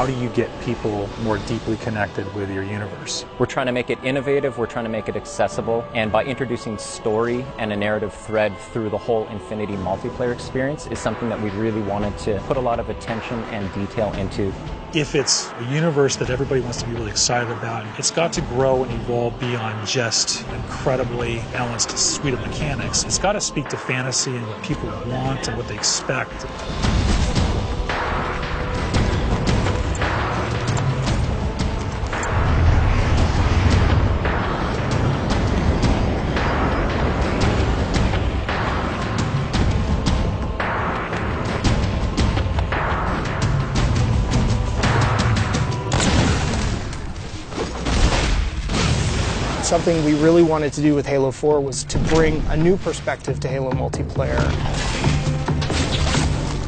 how do you get people more deeply connected with your universe? We're trying to make it innovative, we're trying to make it accessible, and by introducing story and a narrative thread through the whole Infinity multiplayer experience is something that we really wanted to put a lot of attention and detail into. If it's a universe that everybody wants to be really excited about, it's got to grow and evolve beyond just an incredibly balanced suite of mechanics. It's got to speak to fantasy and what people want and what they expect. Something we really wanted to do with Halo 4 was to bring a new perspective to Halo multiplayer.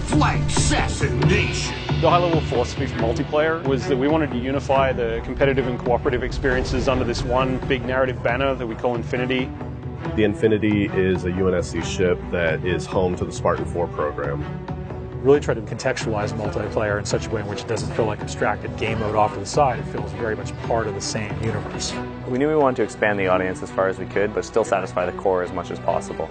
Flank assassination! The high-level philosophy for multiplayer was that we wanted to unify the competitive and cooperative experiences under this one big narrative banner that we call Infinity. The Infinity is a UNSC ship that is home to the Spartan 4 program. Really try to contextualize multiplayer in such a way in which it doesn't feel like abstracted game mode off to the side. It feels very much part of the same universe. We knew we wanted to expand the audience as far as we could, but still satisfy the core as much as possible.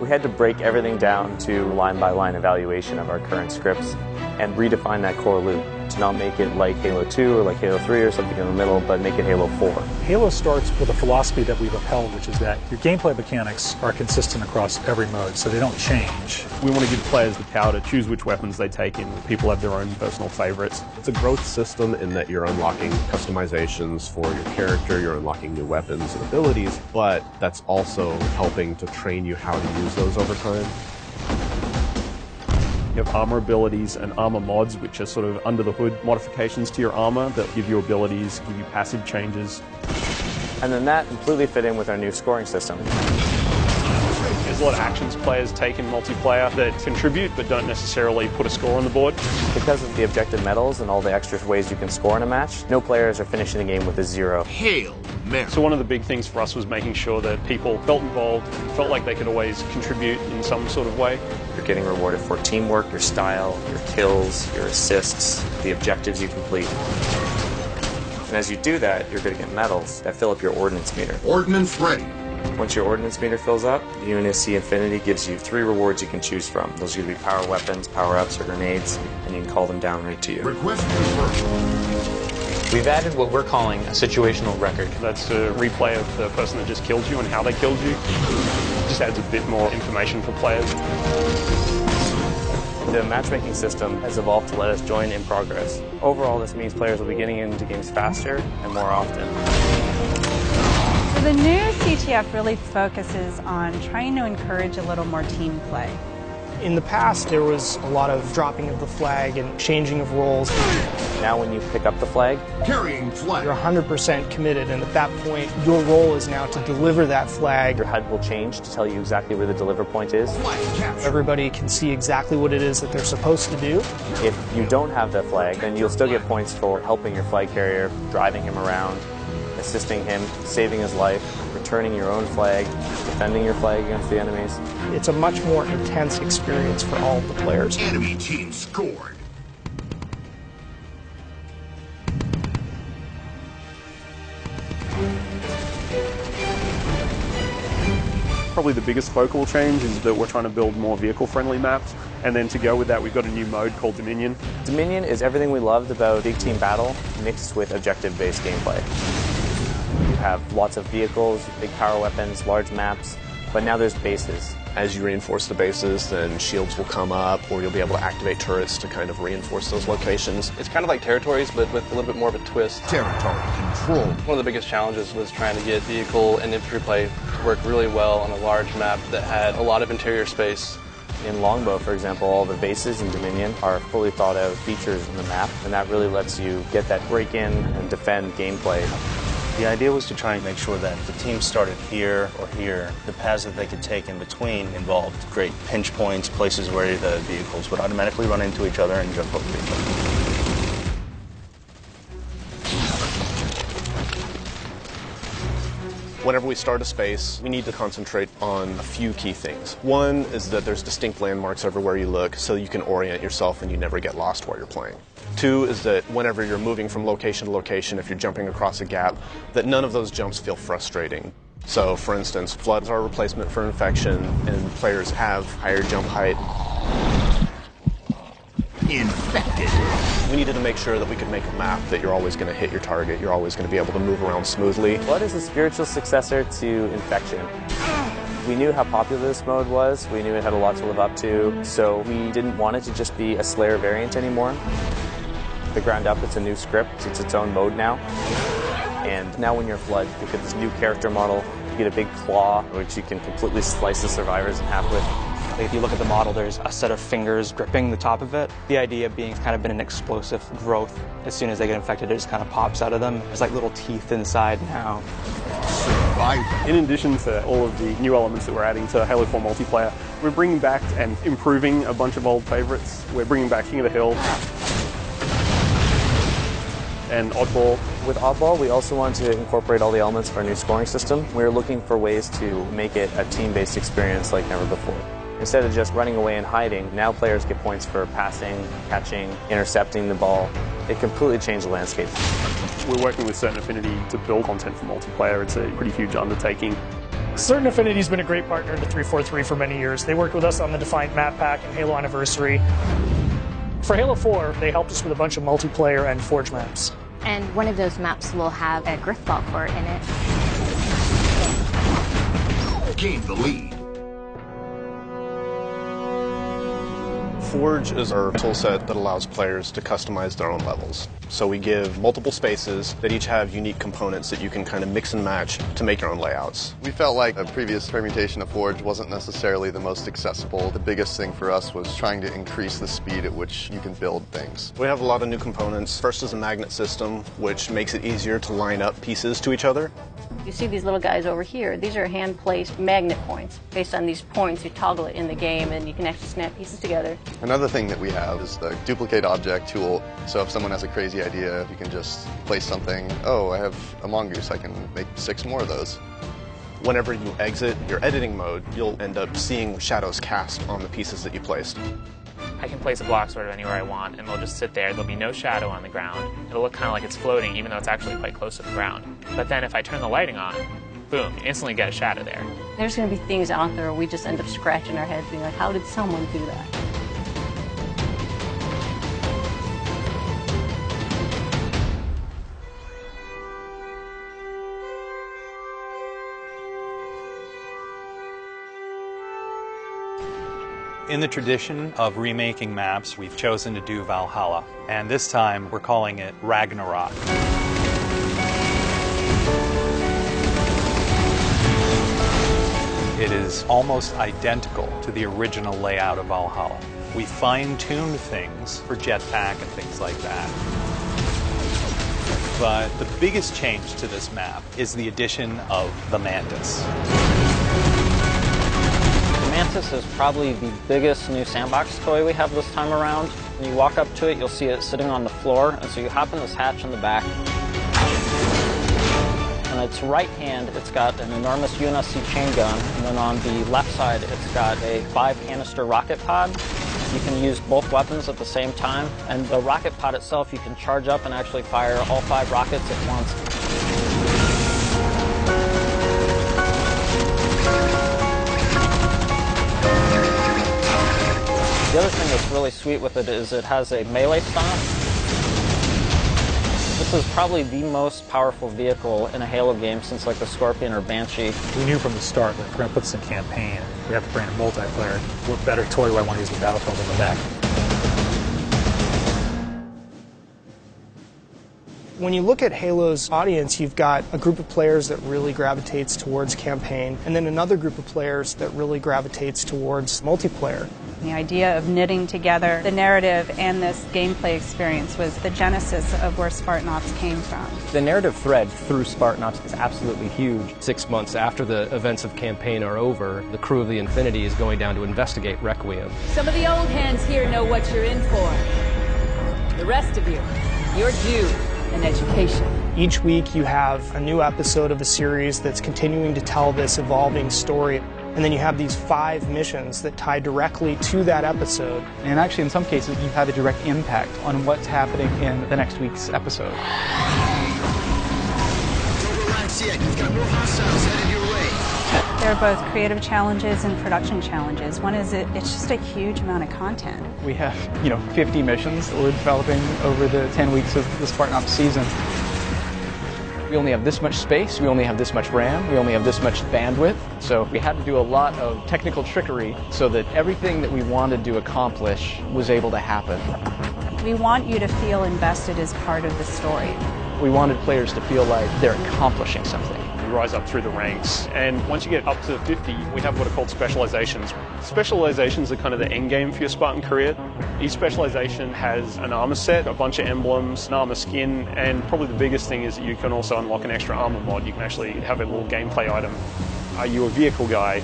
We had to break everything down to line-by-line evaluation of our current scripts and redefine that core loop to not make it like Halo 2 or like Halo 3 or something in the middle, but make it Halo 4. Halo starts with a philosophy that we've upheld, which is that your gameplay mechanics are consistent across every mode, so they don't change. We want to give players the power to choose which weapons they take in. People have their own personal favorites. It's a growth system in that you're unlocking customizations for your character, you're unlocking new weapons and abilities, but that's also helping to train you how to use those over time. You have armor abilities and armor mods, which are sort of under-the-hood modifications to your armor that give you abilities, give you passive changes. And then that completely fit in with our new scoring system. There's a lot of actions players take in multiplayer that contribute but don't necessarily put a score on the board. Because of the objective medals and all the extra ways you can score in a match, no players are finishing the game with a 0. Hail Mary. So one of the big things for us was making sure that people felt involved, felt like they could always contribute in some sort of way. You're getting rewarded for teamwork, your style, your kills, your assists, the objectives you complete. And as you do that, you're going to get medals that fill up your ordnance meter. Ordnance ready. Once your ordnance meter fills up, the UNSC Infinity gives you 3 rewards you can choose from. Those are going to be power weapons, power-ups, or grenades, and you can call them down right to you. Request confirmed. We've added what we're calling a situational record. That's a replay of the person that just killed you and how they killed you. It just adds a bit more information for players. The matchmaking system has evolved to let us join in progress. Overall, this means players will be getting into games faster and more often. So the new CTF really focuses on trying to encourage a little more team play. In the past, there was a lot of dropping of the flag and changing of roles. Now when you pick up the flag, carrying flag, you're 100% committed, and at that point, your role is now to deliver that flag. Your HUD will change to tell you exactly where the deliver point is. Everybody can see exactly what it is that they're supposed to do. If you don't have that flag, then you'll still get points for helping your flag carrier, driving him around, assisting him, saving his life, returning your own flag, defending your flag against the enemies. It's a much more intense experience for all of the players. Enemy team scored. Probably the biggest focal change is that we're trying to build more vehicle-friendly maps, and then to go with that we've got a new mode called Dominion. Dominion is everything we loved about big team battle mixed with objective-based gameplay. You have lots of vehicles, big power weapons, large maps, but now there's bases. As you reinforce the bases, then shields will come up, or you'll be able to activate turrets to kind of reinforce those locations. It's kind of like territories, but with a little bit more of a twist. Territory control. One of the biggest challenges was trying to get vehicle and infantry play to work really well on a large map that had a lot of interior space. In Longbow, for example, all the bases in Dominion are fully thought out features in the map, and that really lets you get that break-in and defend gameplay. The idea was to try and make sure that the team started here or here. The paths that they could take in between involved great pinch points, places where the vehicles would automatically run into each other and jump over each other. Whenever we start a space, we need to concentrate on a few key things. One is that there's distinct landmarks everywhere you look so you can orient yourself and you never get lost while you're playing. Two is that whenever you're moving from location to location, if you're jumping across a gap, that none of those jumps feel frustrating. So, for instance, floods are a replacement for infection, and players have higher jump height. Infected. We needed to make sure that we could make a map that you're always going to hit your target, you're always going to be able to move around smoothly. Flood is a spiritual successor to Infection. We knew how popular this mode was, we knew it had a lot to live up to, so we didn't want it to just be a Slayer variant anymore. The ground up, it's a new script, it's its own mode now. And now when you're Flood, you get this new character model, you get a big claw, which you can completely slice the survivors in half with. If you look at the model, there's a set of fingers gripping the top of it. The idea being it's kind of been an explosive growth. As soon as they get infected, it just kind of pops out of them. There's like little teeth inside now. In addition to all of the new elements that we're adding to Halo 4 multiplayer, we're bringing back and improving a bunch of old favorites. We're bringing back King of the Hill and Oddball. With Oddball, we also want to incorporate all the elements of our new scoring system. We're looking for ways to make it a team-based experience like never before. Instead of just running away and hiding, now players get points for passing, catching, intercepting the ball. It completely changed the landscape. We're working with Certain Affinity to build content for multiplayer. It's a pretty huge undertaking. Certain Affinity's been a great partner to 343 for many years. They worked with us on the Defiant Map Pack and Halo Anniversary. For Halo 4, they helped us with a bunch of multiplayer and Forge maps. And one of those maps will have a Griffball core in it. Gain the lead. Forge is our toolset that allows players to customize their own levels. So we give multiple spaces that each have unique components that you can kind of mix and match to make your own layouts. We felt like a previous permutation of Forge wasn't necessarily the most accessible. The biggest thing for us was trying to increase the speed at which you can build things. We have a lot of new components. First is a magnet system, which makes it easier to line up pieces to each other. You see these little guys over here. These are hand-placed magnet points. Based on these points, you toggle it in the game, and you can actually snap pieces together. Another thing that we have is the duplicate object tool. So if someone has a crazy idea, you can just place something. Oh, I have a mongoose. I can make 6 more of those. Whenever you exit your editing mode, you'll end up seeing shadows cast on the pieces that you placed. I can place a block sort of anywhere I want, and they'll just sit there. There'll be no shadow on the ground. It'll look kind of like it's floating, even though it's actually quite close to the ground. But then if I turn the lighting on, boom, you instantly get a shadow there. There's going to be things out there where we just end up scratching our heads being like, how did someone do that? In the tradition of remaking maps, we've chosen to do Valhalla, and this time we're calling it Ragnarok. It is almost identical to the original layout of Valhalla. We fine-tuned things for jetpack and things like that. But the biggest change to this map is the addition of the Mantis. Mantis is probably the biggest new sandbox toy we have this time around. When you walk up to it, you'll see it sitting on the floor, and so you hop in this hatch in the back. On its right hand, it's got an enormous UNSC chain gun, and then on the left side, it's got a 5-canister rocket pod. You can use both weapons at the same time, and the rocket pod itself, you can charge up and actually fire all 5 rockets at once. The other thing that's really sweet with it is it has a melee stomp. This is probably the most powerful vehicle in a Halo game since like the Scorpion or Banshee. We knew from the start that if we're going to put this in campaign, we have to bring a multiplayer. What better toy do I want to use than Battlefield in the back? When you look at Halo's audience, you've got a group of players that really gravitates towards campaign, and then another group of players that really gravitates towards multiplayer. The idea of knitting together the narrative and this gameplay experience was the genesis of where Spartanauts came from. The narrative thread through Spartanauts is absolutely huge. 6 months after the events of campaign are over, the crew of the Infinity is going down to investigate Requiem. Some of the old hands here know what you're in for. The rest of you, you're due an education. Each week you have a new episode of a series that's continuing to tell this evolving story. And then you have these 5 missions that tie directly to that episode. And actually, in some cases, you have a direct impact on what's happening in the next week's episode. They're both creative challenges and production challenges. One is it's just a huge amount of content. We have, 50 missions that we're developing over the 10 weeks of the Spartan Ops season. We only have this much space, we only have this much RAM, we only have this much bandwidth. So we had to do a lot of technical trickery so that everything that we wanted to accomplish was able to happen. We want you to feel invested as part of the story. We wanted players to feel like they're accomplishing something. You rise up through the ranks, and once you get up to 50, we have what are called specializations. Specializations are kind of the end game for your Spartan career. Each specialization has an armor set, a bunch of emblems, an armor skin, and probably the biggest thing is that you can also unlock an extra armor mod. You can actually have a little gameplay item. Are you a vehicle guy?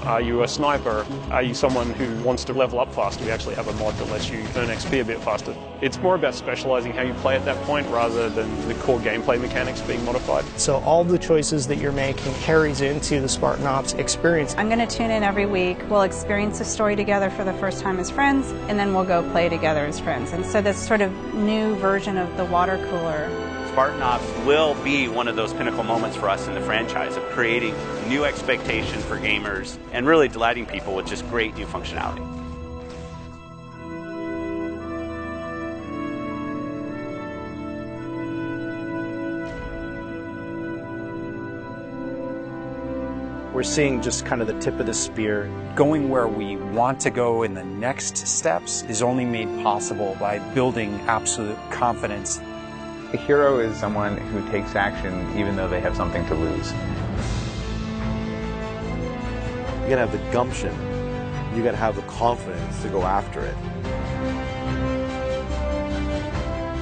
Are you a sniper? Are you someone who wants to level up faster? We actually have a mod that lets you earn XP a bit faster. It's more about specializing how you play at that point rather than the core gameplay mechanics being modified. So all the choices that you're making carries into the Spartan Ops experience. I'm going to tune in every week. We'll experience a story together for the first time as friends, and then we'll go play together as friends. And so this sort of new version of the water cooler. Spartan Ops will be one of those pinnacle moments for us in the franchise of creating new expectation for gamers and really delighting people with just great new functionality. We're seeing just kind of the tip of the spear. Going where we want to go in the next steps is only made possible by building absolute confidence. A hero is someone who takes action even though they have something to lose. You gotta have the gumption. You gotta have the confidence to go after it.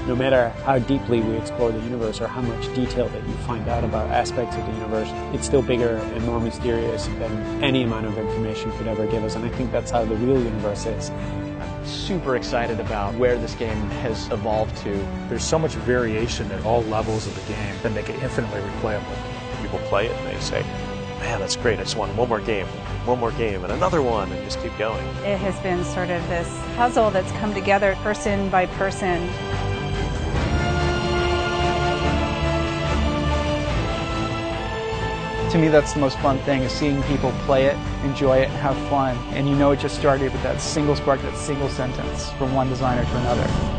No matter how deeply we explore the universe or how much detail that you find out about aspects of the universe, it's still bigger and more mysterious than any amount of information could ever give us. And I think that's how the real universe is. Super excited about where this game has evolved to. There's so much variation at all levels of the game that make it infinitely replayable. People play it and they say, man, that's great, I just want one more game, and another one, and just keep going. It has been sort of this puzzle that's come together person by person. To me, that's the most fun thing, is seeing people play it, enjoy it, have fun. And it just started with that single spark, that single sentence from one designer to another.